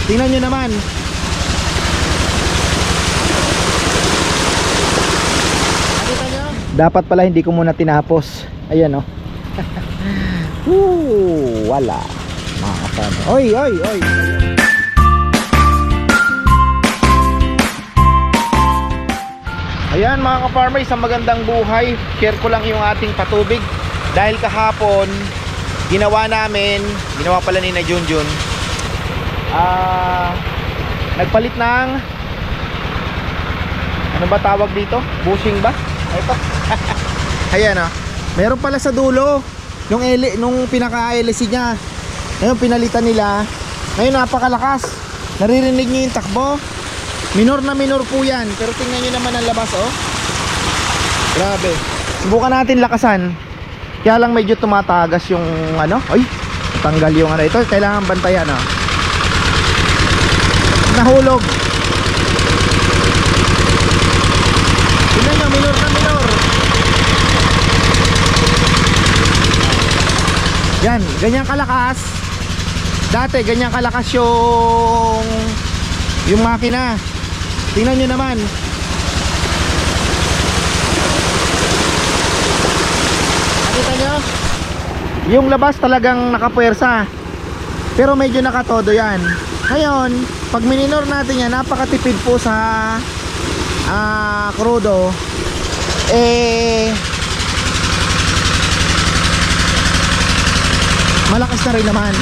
Tingnan nyo naman. Nakita nyo? Dapat pala hindi ko muna tinapos. Ayan oh. Wala. Makakasama. Oy, oy, oy. Ayan mga ka-farmer, isang magandang buhay. Share ko lang yung ating patubig. Dahil kahapon, ginawa pala ni na Junjun, nagpalit ng, ano ba tawag dito? Bushing ba? Ito. Ayan oh. Meron pala sa dulo nung pinaka-LC niya. Ngayon pinalitan nila. Ngayon napakalakas. Naririnig niyo yung takbo. Minor na minor po yan. Pero tingnan nyo naman ang labas oh. Grabe. Subukan natin lakasan. Kaya lang medyo tumatagas yung ano. Ay, tanggal yung ano. Ito kailangan bantayan oh. Nahulog. Tingnan nyo, minor na minor. Yan, ganyan kalakas. Dati ganyan kalakas yung makina. Tingnan nyo naman. Nakita nyo? Yung labas talagang nakapuwersa. Pero medyo nakatodo yan. Ngayon, pag mininor natin yan, napakatipid po sa crudo. Malakas na rin naman.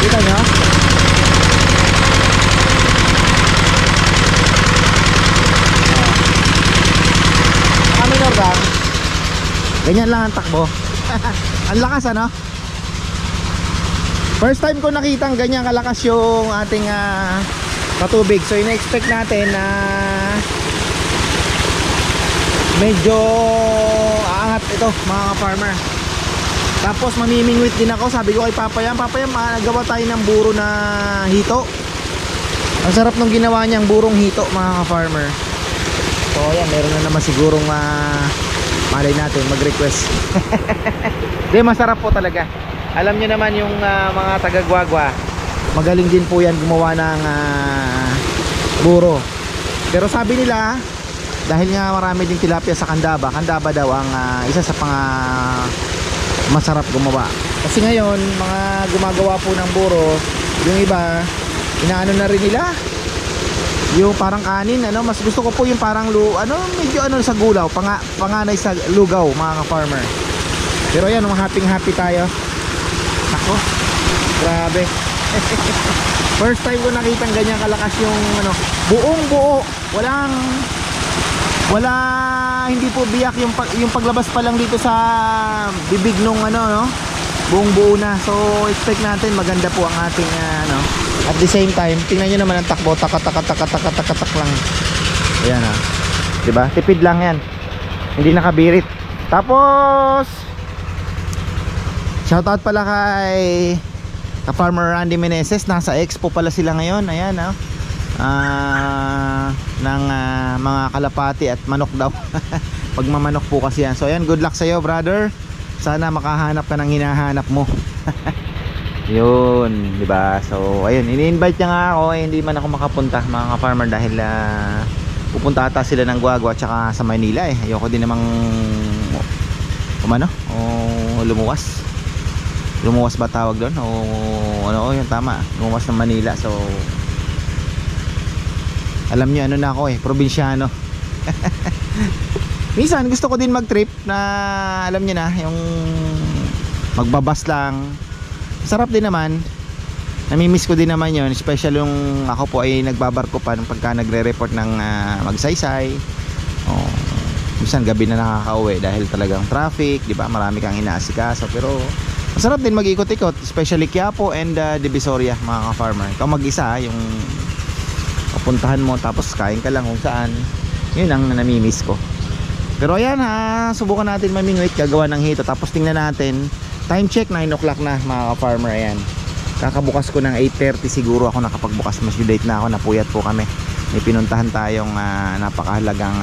Kita nyo? Minor lang. Ganyan lang ang takbo. Ang lakas ano? First time ko nakitang ganyan kalakas yung ating patubig. So ina-expect natin na medyo aangat ito mga ka-farmer. Tapos mamimingwit din ako. Sabi ko kay Papayam, nagawa tayo ng buro na hito. Ang sarap nung ginawa niyang burong hito mga ka-farmer. So ayan, meron na naman sigurong malay natin mag-request. Di, masarap po talaga. Alam nyo naman yung mga taga-Guagua, magaling din po yan gumawa ng buro. Pero sabi nila, dahil nga marami din tilapia sa Candaba, Candaba daw ang isa sa masarap gumawa. Kasi ngayon, mga gumagawa po ng buro, yung iba, inaano na rin nila yung parang kanin, ano, mas gusto ko po yung parang medyo sa gulaw, panganay sa lugaw mga ka-farmer. Pero ayan, happy tayo. Nako, grabe. First time ko nakitang ganyan kalakas yung buong buo. Hindi po biyak yung paglabas pa lang dito sa bibig nung buong buo na. So expect natin maganda po ang ating at the same time, tingnan nyo naman ang takbo, tak lang. Ayan diba? Tipid lang yan. Hindi nakabirit. Tapos shoutout pala kay Farmer Randy Meneses. Nasa expo pala sila ngayon. Ayan ng mga kalapati at manok daw. Pagmamanok po kasi yan. So ayan, good luck sa'yo brother. Sana makahanap ka ng hinahanap mo. Yun, di ba? So, ayun, ini-invite niya nga ako, hindi man ako makapunta mga ka-farmer dahil pupunta ata sila ng Guagua at saka sa Manila eh. Ayoko din namang lumuwas. Lumuwas ba tawag doon? O yun tama, lumuwas ng Manila. So, alam niyo ano na ako eh, probinsyano. Minsan gusto ko din mag-trip na alam niyo na, yung magbabas lang. Sarap din naman. Namimiss ko din naman yon, especially yung ako po ay nagbabarko pa pagka nagre-report ng magsaysay. Minsan gabi na nakakauwi dahil talagang traffic, di ba? Marami kang inaasikaso, pero masarap din mag-ikot-ikot, especially Quiapo and Divisoria mga ka-farmer. Ikaw mag-isa yung papuntahan mo tapos kain ka lang kung saan. Yun ang namimiss ko. Pero ayan subukan natin mamingwit, gagawa ng hito. Tapos tingnan natin, time check 9 o'clock na mga ka-farmer. Ayan, kakabukas ko ng 8:30 siguro ako nakapagbukas. Mas late na ako, napuyat po kami. May pinuntahan tayong napakahalagang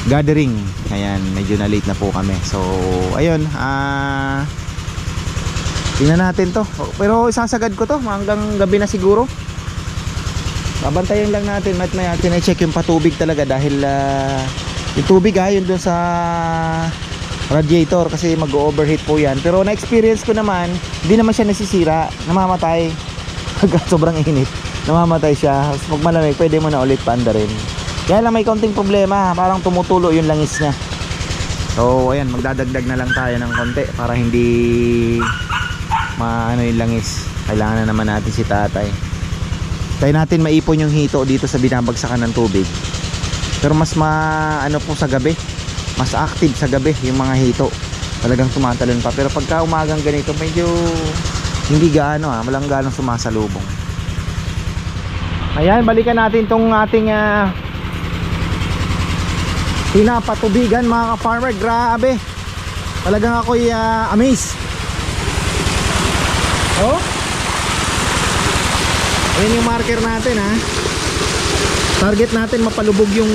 gathering. Ayan, medyo na late na po kami. So ayun, Tingnan natin to. Pero isasagad ko to hanggang gabi na siguro. Babantayan lang natin. Maya tine-check yung patubig talaga dahil yung tubig yun dun sa radiator kasi mag-overheat po yan. Pero na-experience ko naman, hindi naman siya nasisira, namamatay. Sobrang init, namamatay siya. Pag malamig, pwede mo na ulit paanda rin. Kaya lang may konting problema, parang tumutulo yung langis niya. So ayan, magdadagdag na lang tayo ng konti para hindi maano yung langis. Kailangan na naman natin si tatay. Tayo natin maipon yung hito dito sa binabagsakan ng tubig. Pero mas ano po sa gabi, mas active sa gabi yung mga hito. Talagang tumatalon pa. Pero pagka umagang ganito, medyo hindi gaano walang ganong sumasalubong. Ayan, balikan natin tong ating pinapatubigan mga ka-farmer. Grabe, talagang ako'y amazed. Oh, ayan yung marker natin target natin mapalubog yung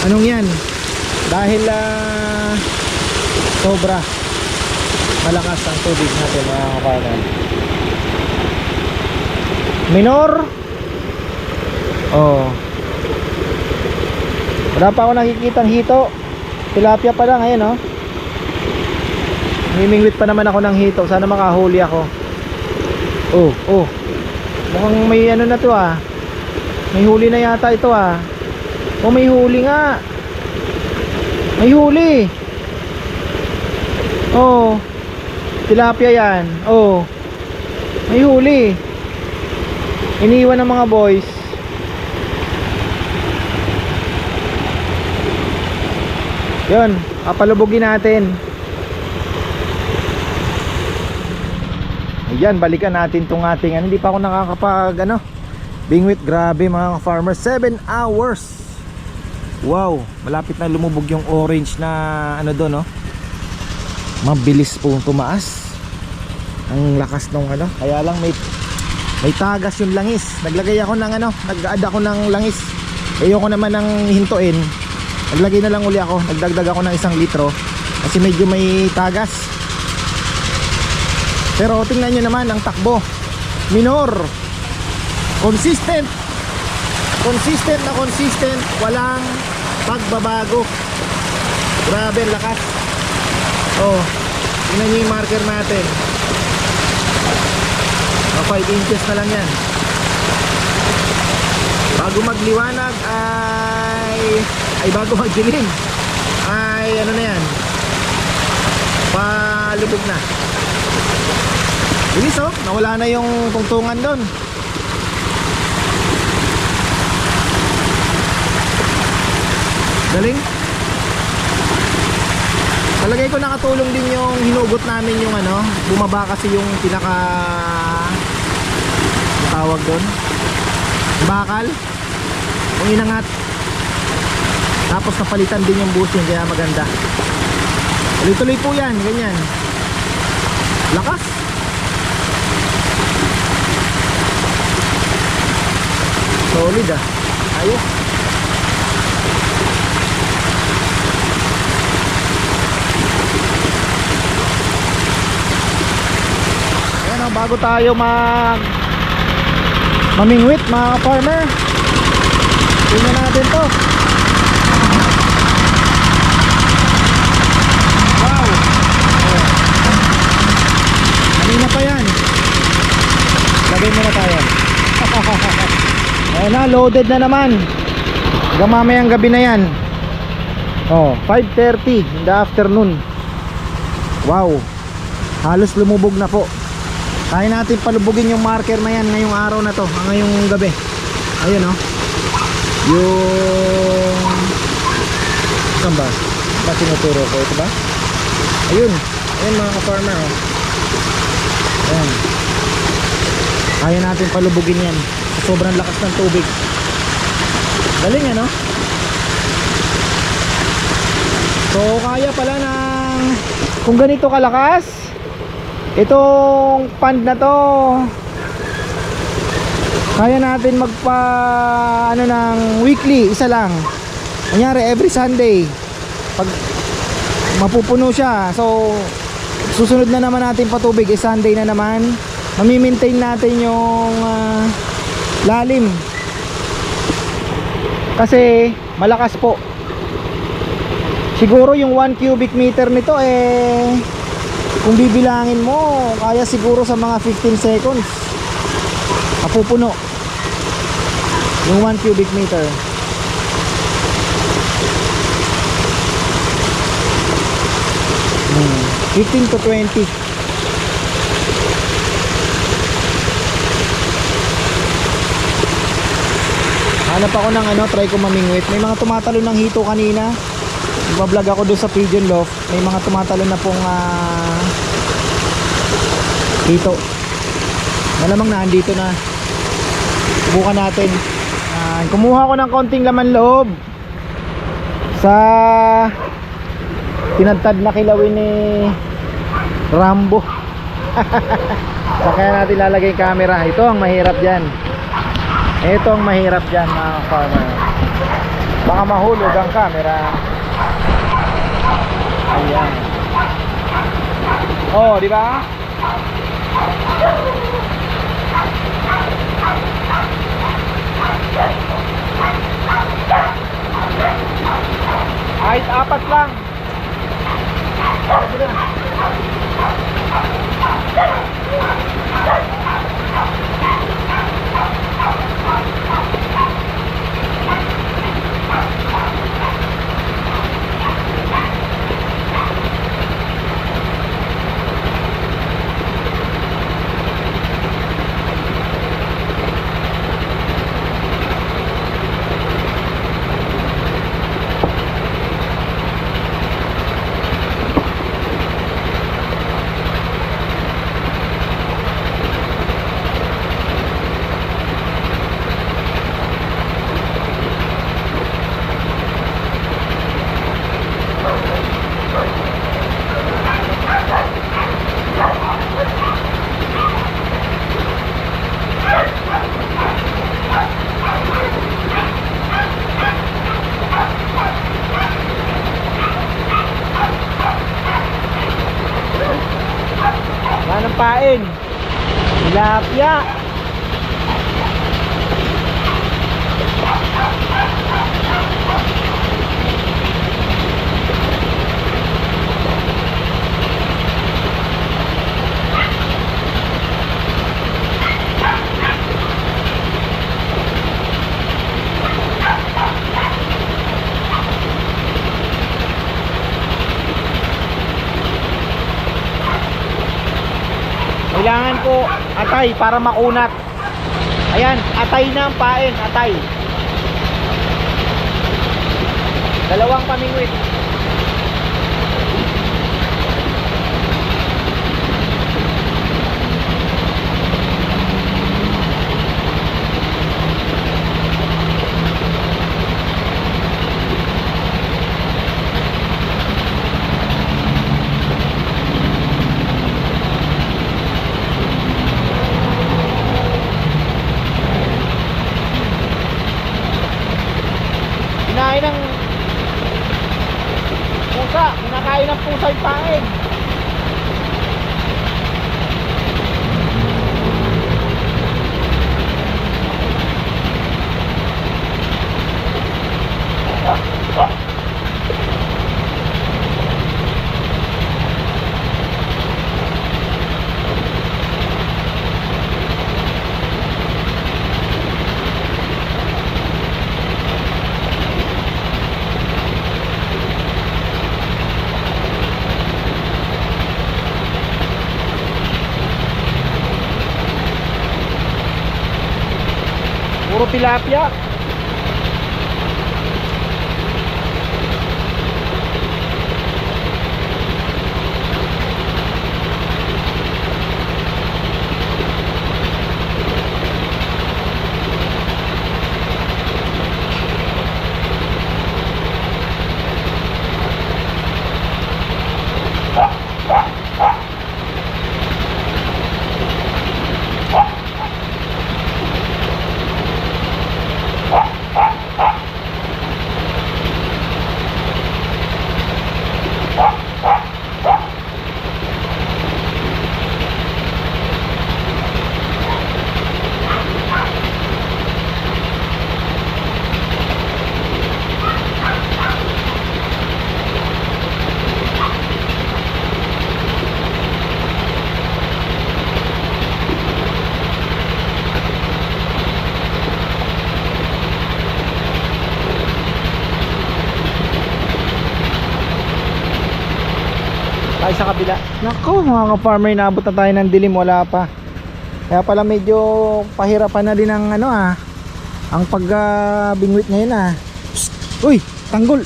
anong yan dahil sobra malakas ang tubig natin mga ka-farmer. Minor. Oh, wala pa ako nakikitang hito. Tilapia pa lang. Ayan Mimingwit pa naman ako ng hito. Sana makahuli ako. Oh, mukhang may ano na to may huli na yata ito Oh, may huli nga. May huli. Oh, tilapia yan. Oh, may huli. Iniwan ng mga boys. Yun, papalubugin natin. Ayan, balikan natin tong ating hindi pa ako nakakapag bingwit. Grabe mga farmer, 7 hours. Wow, malapit na lumubog yung orange na doon mabilis pong tumaas ang lakas ng kaya lang may tagas yung langis. Naglagay ako ng nag-add ako ng langis. Ayoko naman ng hintuin. Naglagay na lang uli ako. Nagdagdag ako ng 1 litro kasi medyo may tagas. Pero tingnan nyo naman ang takbo. Minor. Consistent. Consistent. Walang pagbabago. Grabe ang lakas. Oh, tingnan nyo yung marker natin. 5 inches na lang yan. Bago magliwanag ay bago magdilim ay na yan, palubog na. Bilis nawala na yung tungtungan doon. Galing. Talagay ko nakatulong din yung hinugot namin yung bumaba kasi yung pinaka tawag doon, bakal, yung inangat. Tapos napalitan din yung bushing kaya maganda. Tuloy-tuloy po yan, ganyan. Lakas. Solid ayos. Ayan bago tayo mamingwit mga farmer, tingnan natin to. Wow, kanina pa yan. Lagay muna tayo. Ayan loaded na naman. Hanggang mamayang gabi na yan. 5:30 in the afternoon. Wow, halos lumubog na po. Kaya natin palubugin yung marker na yan ngayong araw na to, ngayong gabi. Ayun yung saan ba? Ba tinuturo ko? Ito ba? Ayun mga ka-farmer Ayan. Kaya natin palubugin yan sa sobrang lakas ng tubig. Galing So kaya pala kung ganito kalakas itong pond na to, kaya natin ng weekly, isa lang. Kunyari every Sunday pag mapupuno siya. So susunod na naman natin patubig, Sunday na naman. Mami-maintain natin yung lalim. Kasi malakas po. Siguro yung 1 cubic meter nito kung bibilangin mo, kaya siguro sa mga 15 seconds mapupuno yung 1 cubic meter. 15 to 20. Hanap ako ng try ko mamingwit. May mga tumatalo ng hito kanina. Nagbablog ako doon sa Pigeon Loft. May mga tumatalo na pong hito. Malamang na andito na. Subukan natin. Kumuha ko ng konting laman loob sa tinadtad na kilawin ni Rambo. So kaya natin lalagay yung camera. Ito ang mahirap dyan. Ito ang mahirap dyan mga farmer. Baka mahulog ang camera. Ayan. Oh, di ba? Kahit 4 lang. Wala ng pain. Tilapia. Kailangan ko atay para makunat. Ayan, atay na ang pain, atay. Dalawang pamingwit. Kinakain ng pusa yung pain. Puro tilapia. sa kabila. Nako mga ka-farmer, naabot na tayo ng dilim, wala pa. Kaya pala medyo pahirapan na din ang ano ang pag-bingwit ngayon Psst! Uy, tanggol.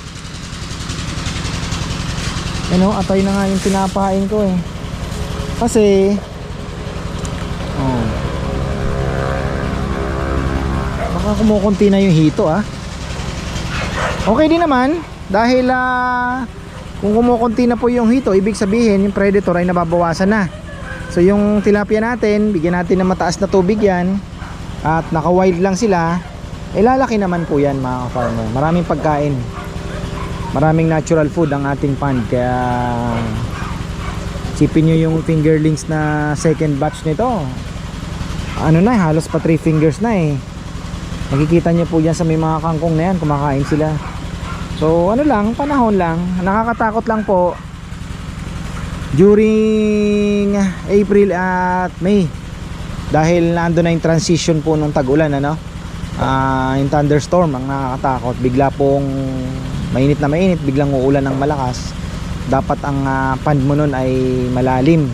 Ano, atay na nga yung pinapain ko eh. Kasi baka kumukunti na yung hito Okay din naman dahil kung kumukunti na po yung hito, ibig sabihin yung predator ay nababawasan na. So yung tilapia natin, bigyan natin ng mataas na tubig yan at naka-wild lang sila, lalaki naman po yan mga farmer. Maraming pagkain, maraming natural food ang ating pond. Kaya sipin nyo yung fingerlings na second batch nito, ano na, halos pa 3 fingers na Nakikita nyo po yan sa may mga kangkong na yan, kumakain sila. So ano lang, panahon lang, nakakatakot lang po during April at May dahil nando na yung transition po nung tag-ulan yung thunderstorm ang nakakatakot. Bigla pong mainit na mainit, biglang uulan ng malakas. Dapat ang pond mo nun ay malalim,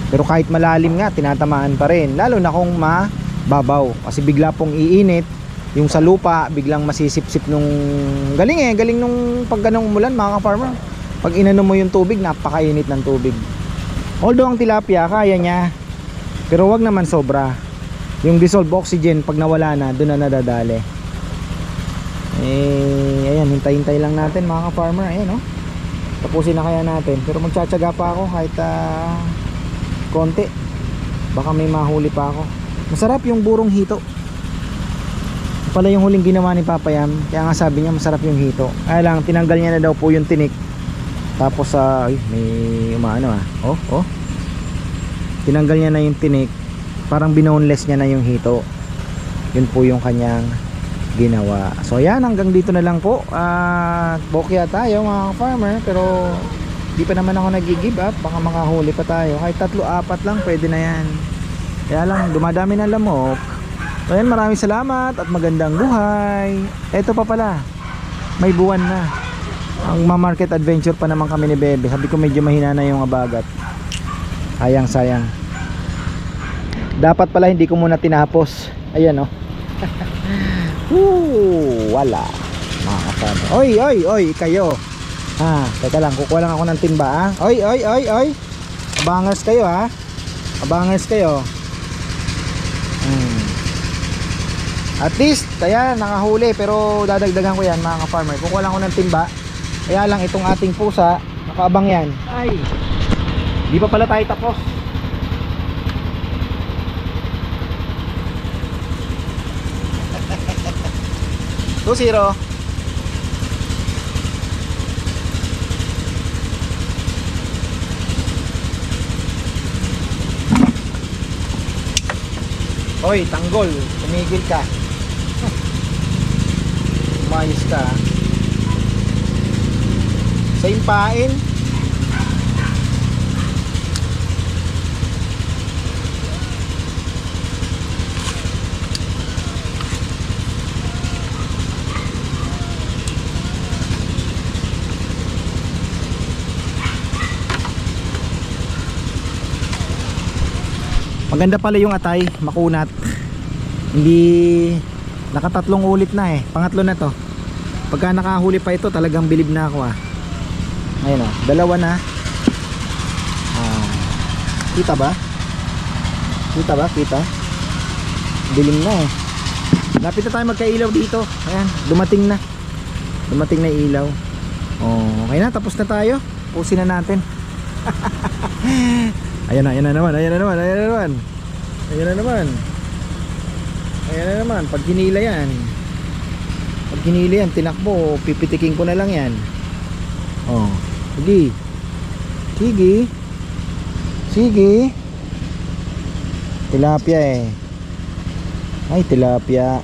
pero kahit malalim nga tinatamaan pa rin, lalo na kung mababaw kasi bigla pong iinit yung sa lupa, biglang masisipsip nung galing nung pag ganong umulan mga ka-farmer. Pag inano mo yung tubig, napakainit ng tubig. Although ang tilapia kaya niya, pero wag naman sobra. Yung dissolved oxygen pag nawala na, doon na nadadali. Ayan, hintay-hintay lang natin mga ka-farmer. Ayan tapusin na kaya natin, pero magtsatsaga pa ako kahit konti, baka may mahuli pa ako. Masarap yung burong hito pala yung huling ginawa ni Papa Yam, kaya nga sabi niya masarap yung hito. Kaya lang tinanggal niya na daw po yung tinik. Tapos may umaano tinanggal niya na yung tinik, parang binoneless niya na yung hito. Yun po yung kanyang ginawa. So yan, hanggang dito na lang po. Bokya tayo mga farmer, pero di pa naman ako nag-give up, baka makahuli pa tayo. Kahit 3-4 lang pwede na yan. Kaya lang dumadami ng lamok. So yan, maraming salamat at magandang buhay. Eto pa pala, may buwan na. Ang ma-market adventure pa naman kami ni Bebe. Sabi ko medyo mahina na yung abagat. Sayang. Dapat pala hindi ko muna tinapos. Ayan wala. Mga kasama. Oy, kayo. Teka lang, kukuha lang ako ng timba Oy. Abangers kayo Abangers kayo. At least, kaya nakahuli, pero dadagdagan ko yan mga ka-farmer. Kukuha lang ako ng timba. Kaya lang itong ating pusa, nakaabang yan. Ay, di pa pala tayo tapos. 2-0. Hoy, tanggol, tumigil ka. Umayos ka. Sa impain. Maganda pala yung atay, makunat. Hindi nakatatlong ulit na pangatlo na to. Pagka nakahuli pa ito, talagang bilib na ako Ayun dalawa na. Kita ba? Kita? Dilim na Lapit na tayo magkailaw dito. Ayan, dumating na ilaw. Okay na, tapos na tayo. Pusin na natin. Ayan na naman. Pag hinila yan, tinakbo, pipitiking ko na lang yan. Sige. Tilapia Ay, tilapia.